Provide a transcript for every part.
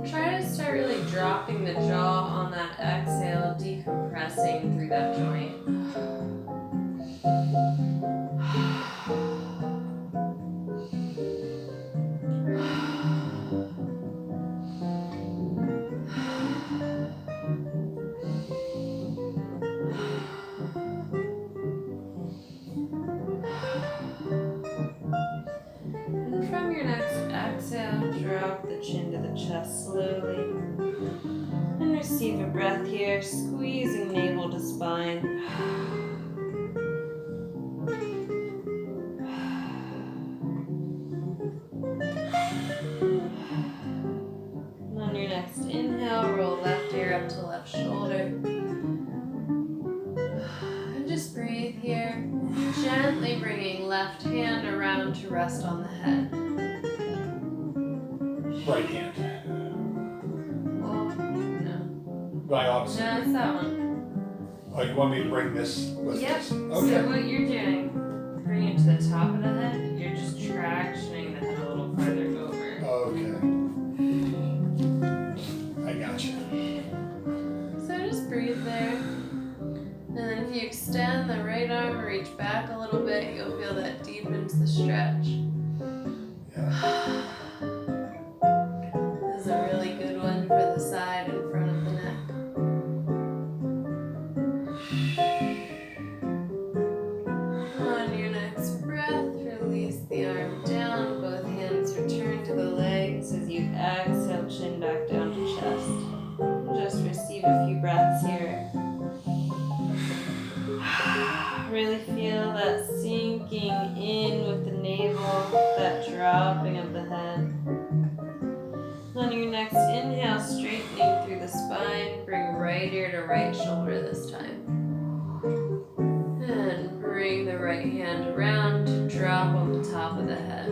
Try to start really dropping the jaw on that exhale, decompressing through that joint. And from your next exhale, drop the chin to the chest slowly. And receive a breath here, squeezing navel to spine. And on your next inhale, roll left ear up to left shoulder. And just breathe here, gently bringing left hand around to rest on the head. Right hand. Well, no. Right opposite. No, it's that one. Oh, you want me to bring this with Yep. this? So Okay. what you're doing, bring it to the top of the head, you're just tractioning the head a little farther over. Okay. I gotcha. So just breathe there. And then if you extend the right arm, reach back a little bit, you'll feel that deepens the stretch. Yeah. This is a really good one for the side and front of the neck. On your next breath, release the arm down, both hands return to the legs as you exhale, chin back down to chest. Just receive a few breaths here. Really feel that sinking in with the navel, that dropping of the head. On your next inhale, straightening through the spine, bring right ear to right shoulder this time. And bring the right hand around to drop on the top of the head.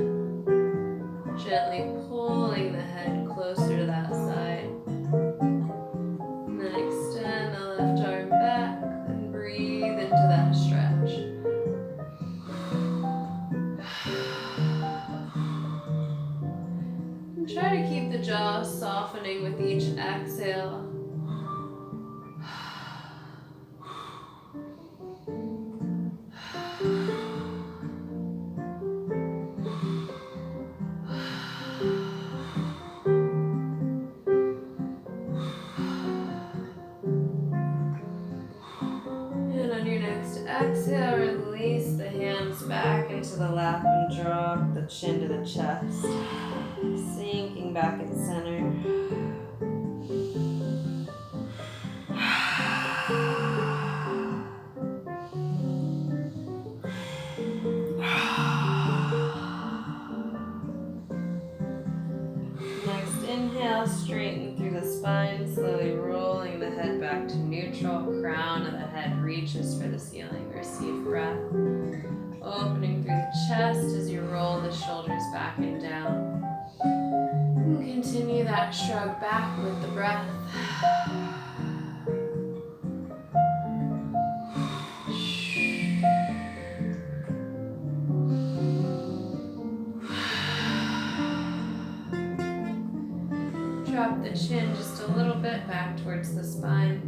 Gently pulling the head closer to that side. And then extend the left arm back and breathe into that stretch. And try to keep the jaw softening with each exhale. And on your next exhale, release the hands back into the lap and drop the chin to the chest. Sinking back in center. Next inhale, straighten through the spine, slowly rolling the head back to neutral. Crown of the head reaches for the ceiling. Receive breath. Opening through the chest as you roll the shoulders back and down. And continue that shrug back with the breath. Drop the chin just a little bit back towards the spine.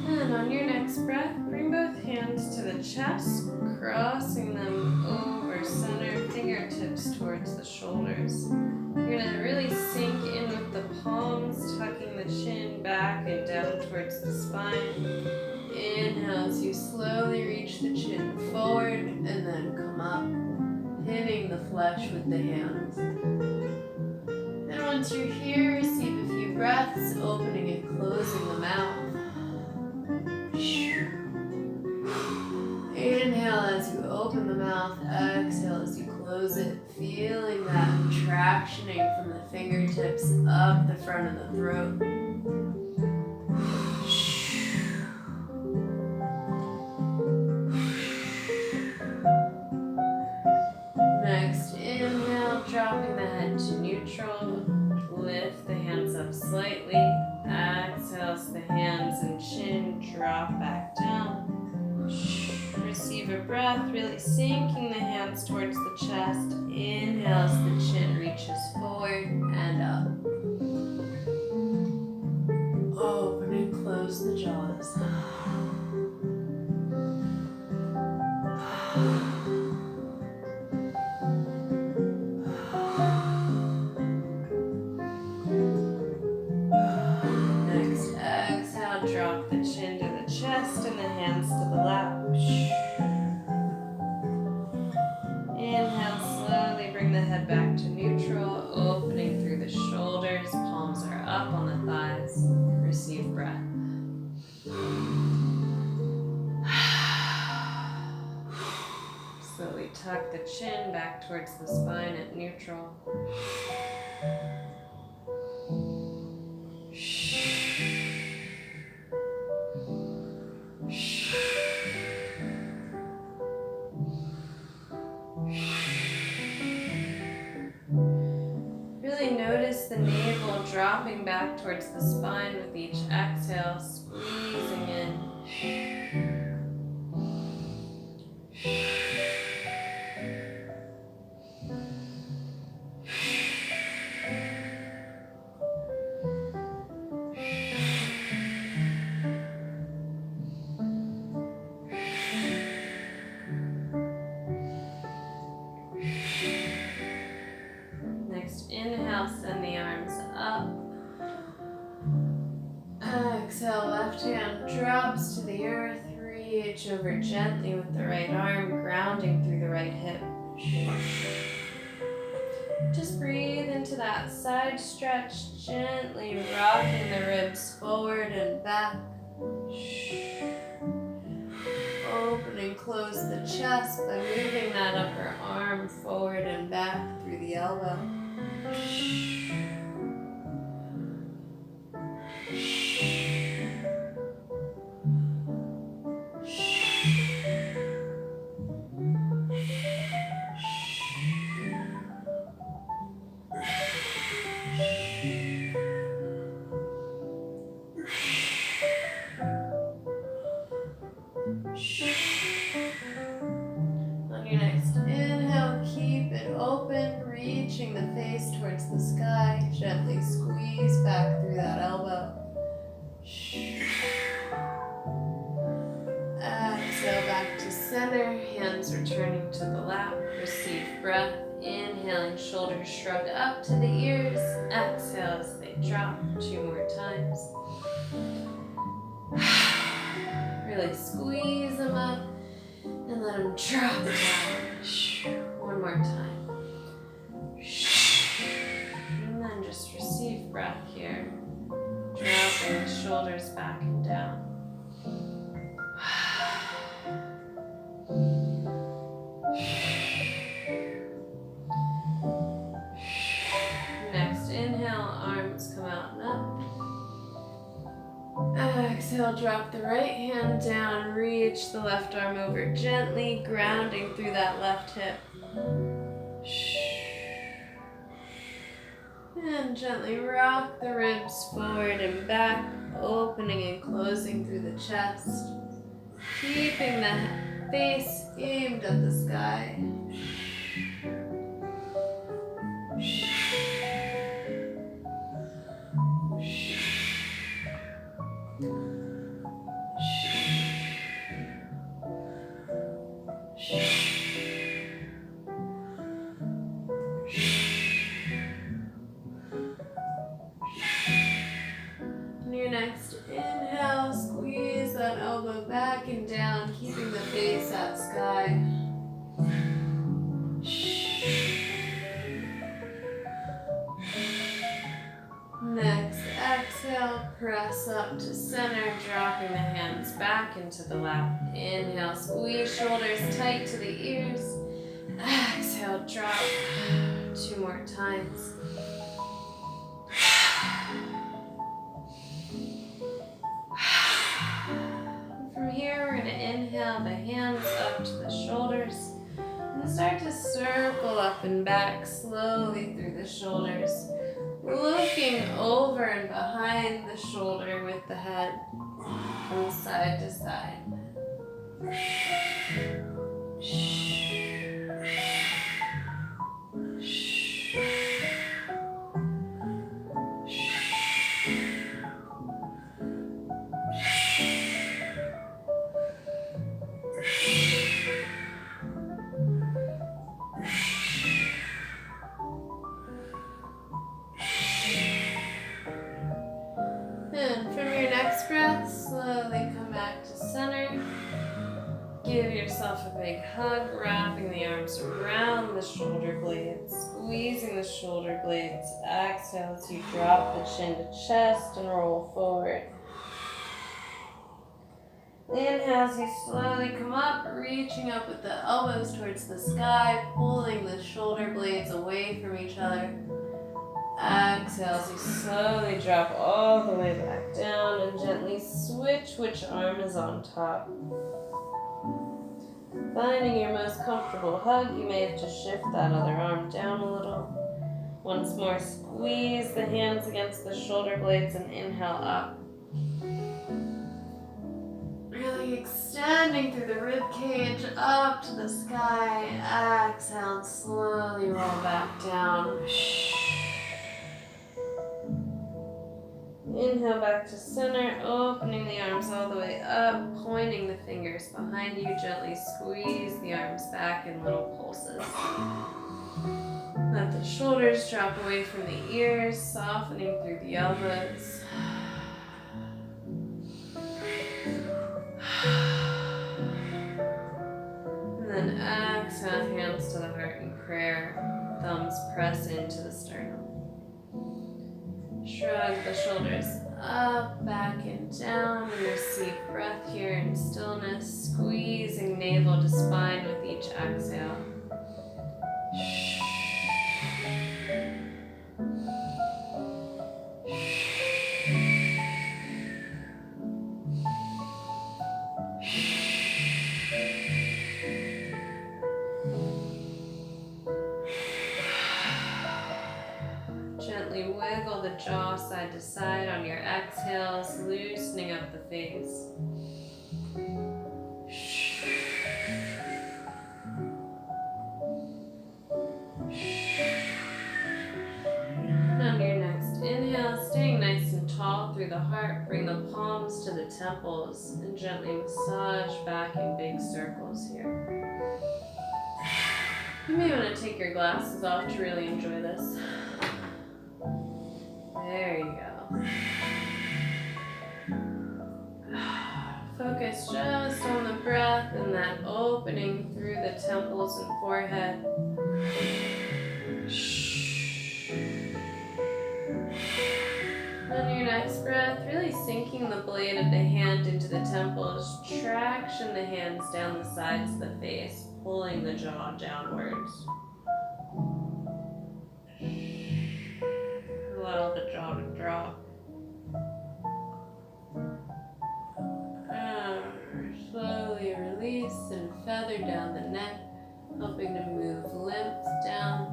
And on your next breath, bring both hands to the chest, crossing them over center, fingertips towards the shoulders. You're gonna really sink in with the palms, tucking the chin back and down towards the spine. Inhale as you slowly reach the chin forward and then come up, hitting the flesh with the hands. And once you're here, receive a few breaths, opening and closing the mouth. Inhale as you open the mouth, exhale as you close it, feeling that tractioning from the fingertips up the front of the throat. Next, inhale, dropping the head to neutral. Lift the hands up slightly. Exhale as the hands and chin drop back down. Receive a breath, really sinking the hands towards the chest. Inhale as the chin reaches forward and up. Open and close the jaws. Next, exhale, drop the chin to the chest and the hands to the lap. Inhale, slowly bring the head back to neutral, opening through the shoulders, palms are up on the thighs. Receive breath. Slowly tuck the chin back towards the spine at neutral. Really notice the navel dropping back towards the spine with each exhale, squeezing in. Next, inhale, send the arms up. Exhale, left hand drops to the earth. Reach over gently with the right arm, grounding through the right hip. Just breathe into that side stretch, gently rocking the ribs forward and back. Open and close the chest by moving that upper arm forward and back through the elbow. On your next inhale, keep it open, reaching the face towards the sky. Gently squeeze back through that elbow. Exhale back to center, hands returning to the lap. Receive breath. Inhaling, shoulders shrug up to the ears. Exhale as they drop 2 more times. Really squeeze them up and let them drop down. 1 more time. And then just receive breath here. Dropping the shoulders back and down. Next inhale, arms come out and up. Exhale, drop the right hand down, reach the left arm over gently, grounding through that left hip. And gently rock the ribs forward and back, opening and closing through the chest. Keeping the face aimed at the sky. down, keeping the face at sky. Next, exhale, press up to center, dropping the hands back into the lap. Inhale, squeeze shoulders tight to the ears. Exhale, drop. 2 more times. From here, we're going to inhale the hands up to the shoulders and start to circle up and back slowly through the shoulders, looking over and behind the shoulder with the head from side to side. And from your next breath, slowly come back to center. Give yourself a big hug, wrapping the arms around the shoulder blades, squeezing the shoulder blades. Exhale as you drop the chin to chest and roll forward. Inhale as you slowly come up, reaching up with the elbows towards the sky, pulling the shoulder blades away from each other. Exhale as you slowly drop all the way back down and gently switch which arm is on top. Finding your most comfortable hug, you may have to shift that other arm down a little. Once more, squeeze the hands against the shoulder blades and inhale up. Really extending through the rib cage up to the sky. Exhale and slowly roll back down. Inhale back to center, opening the arms all the way up, pointing the fingers behind you. Gently squeeze the arms back in little pulses. Let the shoulders drop away from the ears, softening through the elbows. And then exhale, hands to the heart in prayer. Thumbs press into the sternum. Shrug the shoulders up, back and down, and receive breath here in stillness, squeezing navel to spine with each exhale. Gently wiggle the jaw side to side on your exhales, loosening up the face. On your next inhale, staying nice and tall through the heart, bring the palms to the temples and gently massage back in big circles here. You may want to take your glasses off to really enjoy this. There you go. Focus just on the breath and that opening through the temples and forehead. On your next breath, really sinking the blade of the hand into the temples, traction the hands down the sides of the face, pulling the jaw downwards. Allow the jaw to drop. Slowly release and feather down the neck, helping to move lymph down.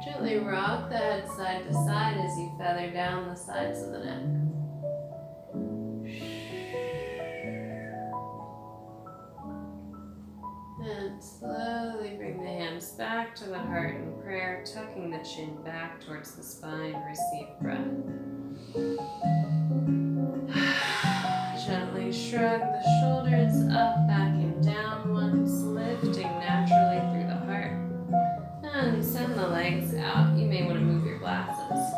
Gently rock the head side to side as you feather down the sides of the neck. And slowly bring the hands back to the heart in prayer, tucking the chin back towards the spine. Receive breath. Gently shrug the shoulders up, back and down once, lifting naturally through the heart. And send the legs out. You may want to move your glasses.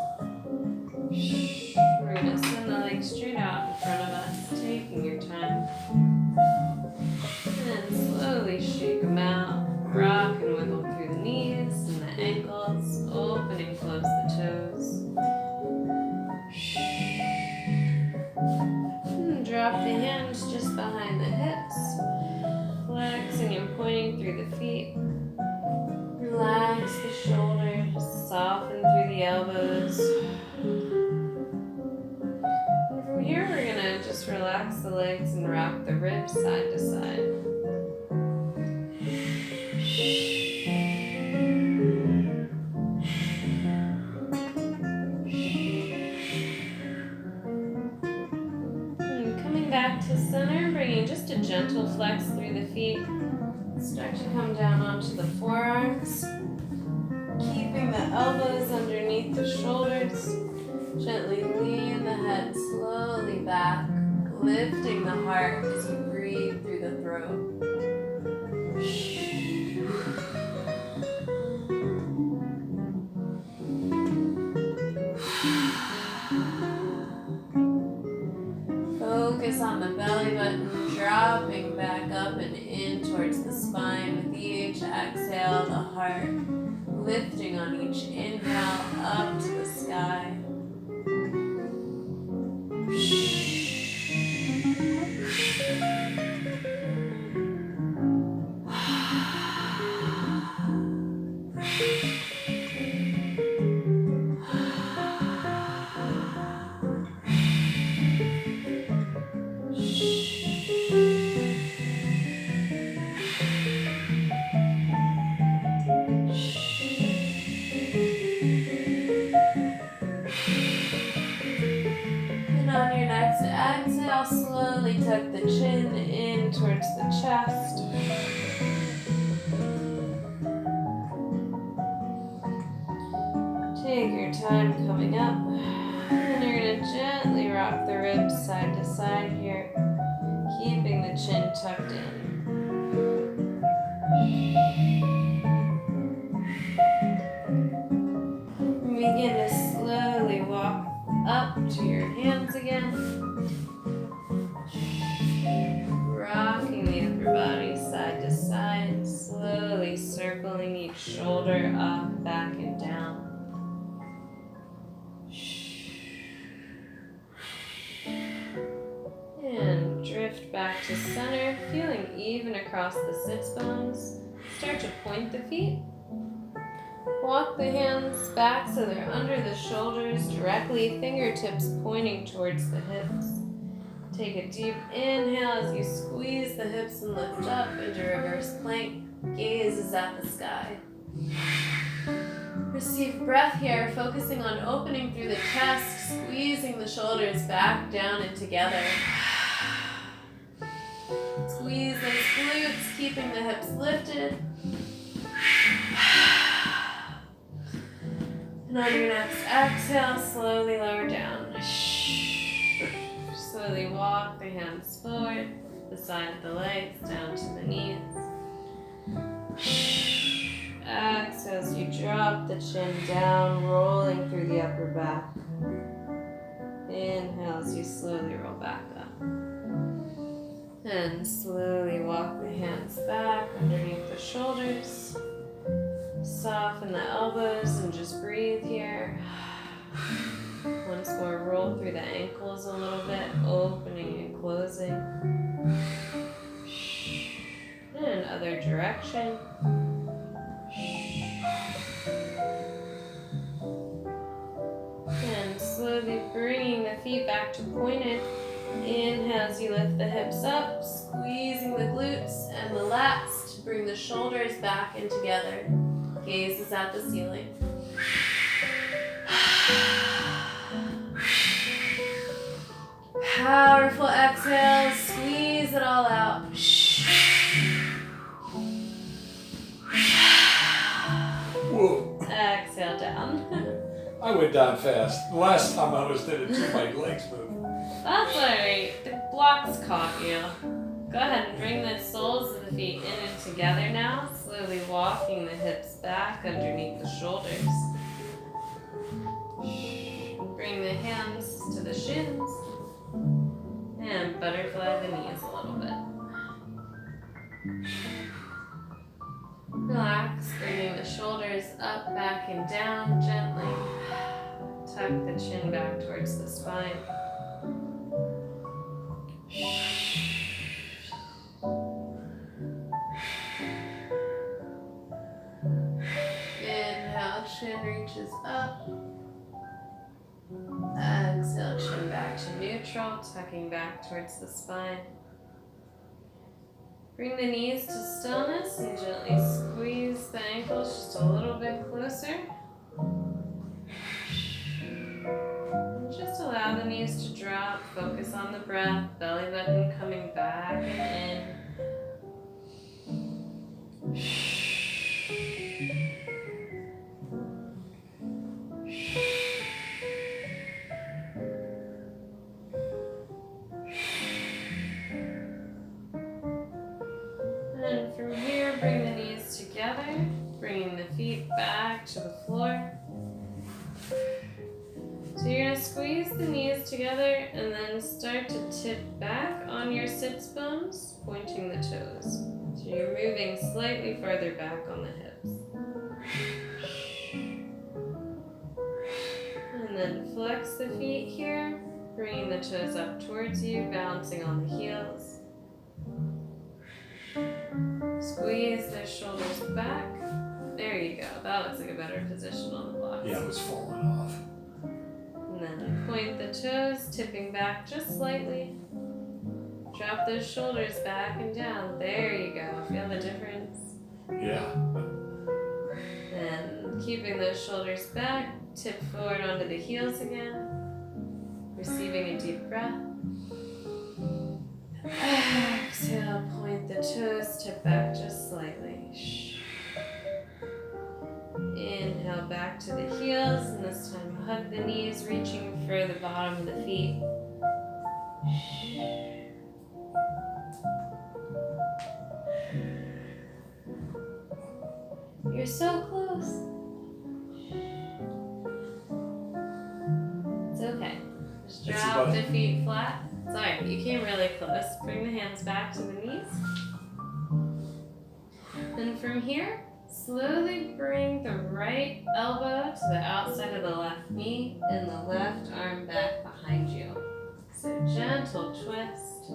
We're going to send the legs straight out in front of us, taking your time. ribs side to side. And coming back to center, bringing just a gentle flex through the feet. Start to come down onto the forearms, keeping the elbows underneath the shoulders. Gently lean the head slowly back, lifting the heart as you breathe through the throat. Focus on the belly button, dropping back up and in towards the spine with each exhale, the heart lifting on each inhale up to the sky. On your next exhale, slowly tuck the chin in towards the chest. Take your time coming up. And you're going to gently rock the ribs side to side here, keeping the chin tucked in. Begin to slowly walk up to your hands again. Rocking the upper body side to side, slowly circling each shoulder up, back, and down. And drift back to center, feeling even across the sits bones. Start to point the feet. Walk the hands back so they're under the shoulders directly, fingertips pointing towards the hips. Take a deep inhale as you squeeze the hips and lift up into reverse plank. Gaze is at the sky. Receive breath here, focusing on opening through the chest, squeezing the shoulders back down and together. Squeeze those glutes, keeping the hips lifted. And on your next exhale, slowly lower down. Slowly walk the hands forward, beside the legs, down to the knees. Exhale as you drop the chin down, rolling through the upper back. Inhale as you slowly roll back up. And slowly walk the hands back underneath the shoulders. Soften the elbows and just breathe here. Once more, roll through the ankles a little bit, opening and closing. And other direction. And slowly bringing the feet back to pointed. Inhale as you lift the hips up, squeezing the glutes and the lats to bring the shoulders back in together. Gaze is at the ceiling. Powerful exhale, squeeze it all out. Whoa. Exhale down. I went down fast. The last time I did it too, my legs moved. That's alright. The blocks caught you. Go ahead and bring the soles of the feet in and together now, slowly walking the hips back underneath the shoulders. Bring the hands to the shins and butterfly the knees a little bit. Relax, bringing the shoulders up, back, and down gently. Tuck the chin back towards the spine. Inhale, chin reaches up. Exhale, chin back to neutral, tucking back towards the spine. Bring the knees to stillness and gently squeeze the ankles just a little bit closer. And just allow the knees to drop. Focus on the breath, belly button coming back and in. And from here, bring the knees together, bringing the feet back to the floor. So you're going to squeeze the knees together and then start to tip back on your sits bones, pointing the toes. So you're moving slightly farther back on the hips. And then flex the feet here, bringing the toes up towards you, bouncing on the heels. Squeeze the shoulders back. There you go. That looks like a better position on the blocks. Yeah, it was falling off. And then point the toes, tipping back just slightly. Drop those shoulders back and down. There you go. Feel the difference? Yeah. And keeping those shoulders back, tip forward onto the heels again. Receiving a deep breath. Exhale, point the toes, tip back just slightly. Inhale back to the heels, and this time hug the knees, reaching for the bottom of the feet. You're so close. It's okay. Just drop the feet flat. It's alright, you came really close. Bring the hands back to the knees. And from here, slowly bring the right elbow to the outside of the left knee and the left arm back behind you. So gentle twist.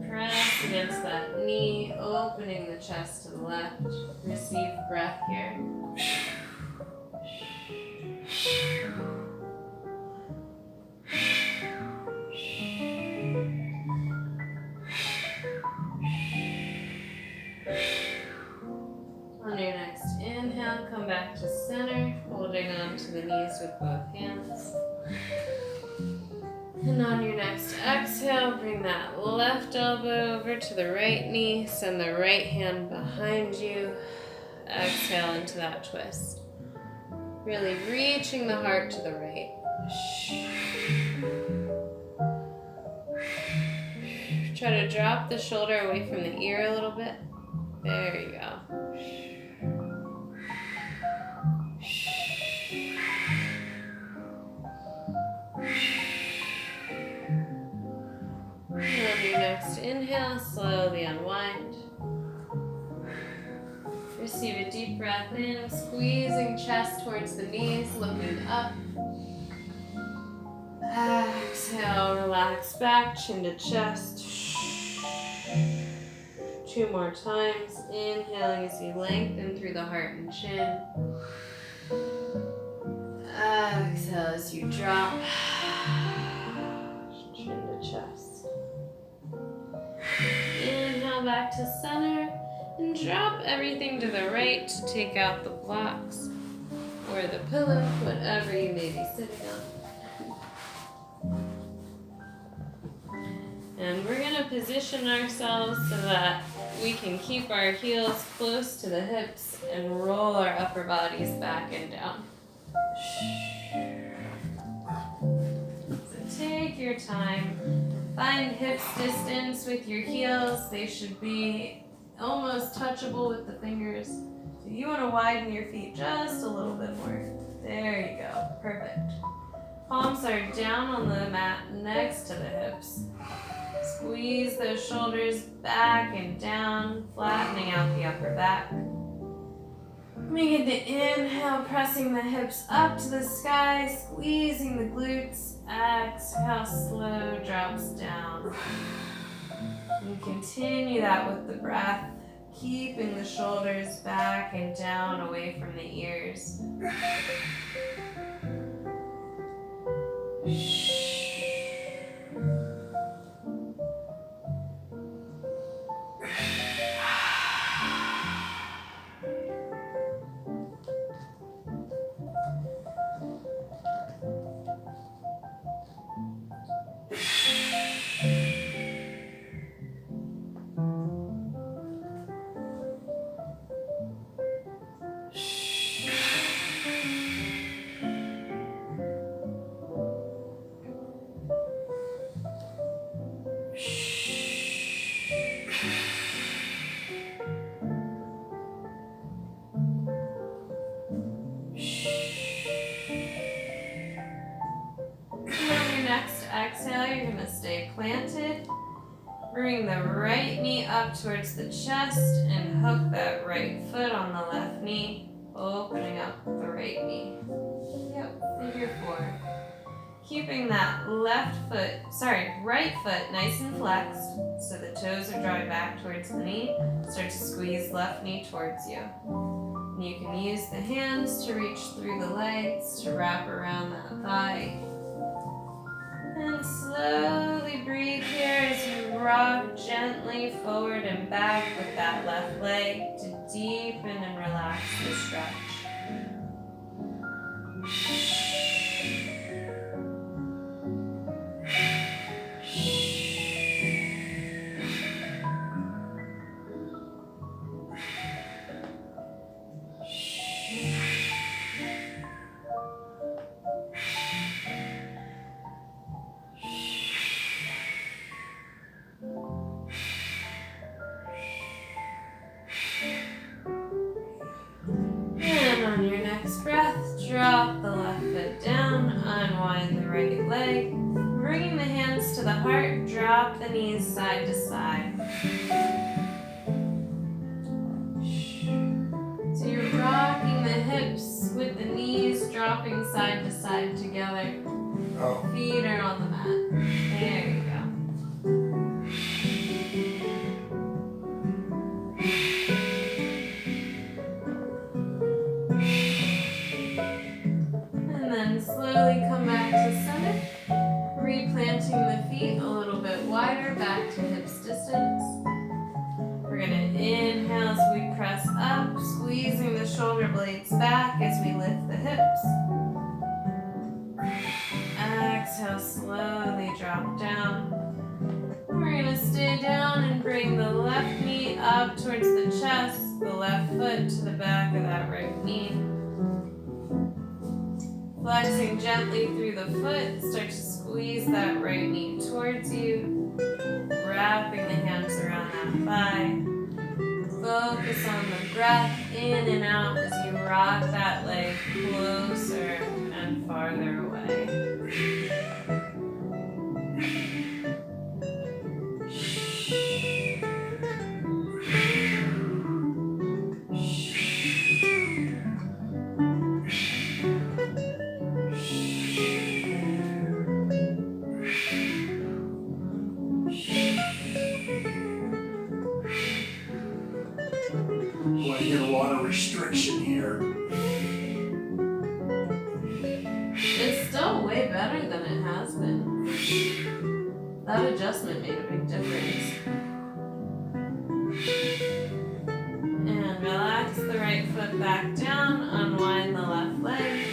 Press against that knee, opening the chest to the left. Receive breath here. On your next inhale, come back to center, holding on to the knees with both hands. And on your next exhale, bring that left elbow over to the right knee, send the right hand behind you. Exhale into that twist. Really reaching the heart to the right. Try to drop the shoulder away from the ear a little bit. There you go. And on your next inhale, slowly unwind. Receive a deep breath in, squeezing chest towards the knees, looking up. Exhale, relax back, chin to chest. 2 more times. Inhaling as you lengthen through the heart and chin. Exhale as you drop. Chin to chest. Inhale back to center. And drop everything to the right to take out the blocks or the pillow, whatever you may be sitting on. And we're going to position ourselves so that we can keep our heels close to the hips and roll our upper bodies back and down. So take your time. Find hips distance with your heels. They should be almost touchable with the fingers. So you want to widen your feet just a little bit more. There you go. Perfect. Palms are down on the mat next to the hips. Squeeze those shoulders back and down, flattening out the upper back. Begin to inhale, pressing the hips up to the sky, squeezing the glutes. Exhale, slow drops down. And continue that with the breath, keeping the shoulders back and down away from the ears. Bring the right knee up towards the chest and hook that right foot on the left knee, opening up the right knee. Yep, figure 4. Keeping that right foot nice and flexed so the toes are drawing back towards the knee. Start to squeeze left knee towards you. And you can use the hands to reach through the legs to wrap around that thigh. And slowly breathe here as you rock gently forward and back with that left leg to deepen and relax the stretch. And on your next breath, drop the left foot down, unwind the right leg. Bringing the hands to the heart, drop the knees side to side. So you're rocking the hips with the knees dropping side to side together. Oh. Feet are on the mat. There you go. And then slowly come back to center, replanting the feet a little bit wider back to hips distance. We're going to inhale as we press up, squeezing the shoulder blades back as we lift the hips. Exhale, slowly drop down. We're going to stay down and bring the left knee up towards the chest, the left foot to the back of that right knee. Flexing gently through the foot, start to squeeze that right knee towards you, wrapping the hands around that thigh. Focus on the breath in and out as you rock that leg closer and farther away. Boy, I get a lot of restriction here. It's still way better than it has been. That adjustment made a big difference. And relax the right foot back down, unwind the left leg.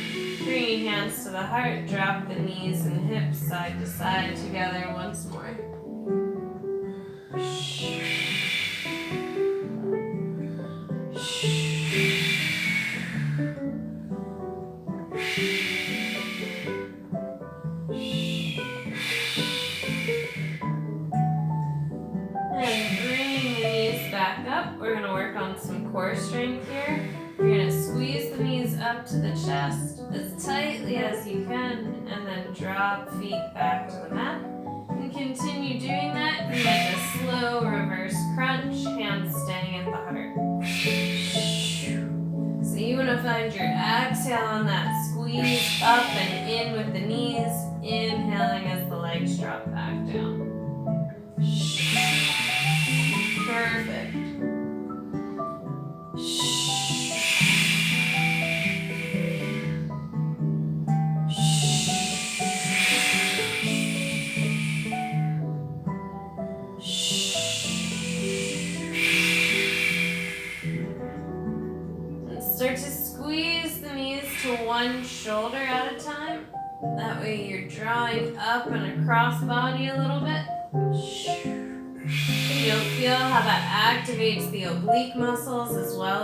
Bringing hands to the heart, drop the knees and hips side to side together once more. We're going to work on some core strength here. You're going to squeeze the knees up to the chest as tightly as you can, and then drop feet back to the mat. And continue doing that. You make a slow reverse crunch, hands staying at the heart. So you want to find your exhale on that squeeze up and in with the knees, inhaling as the legs drop back down. Perfect. Start to squeeze the knees to one shoulder at a time. That way you're drawing up and across body a little bit. You'll feel how that activates the oblique muscles as well as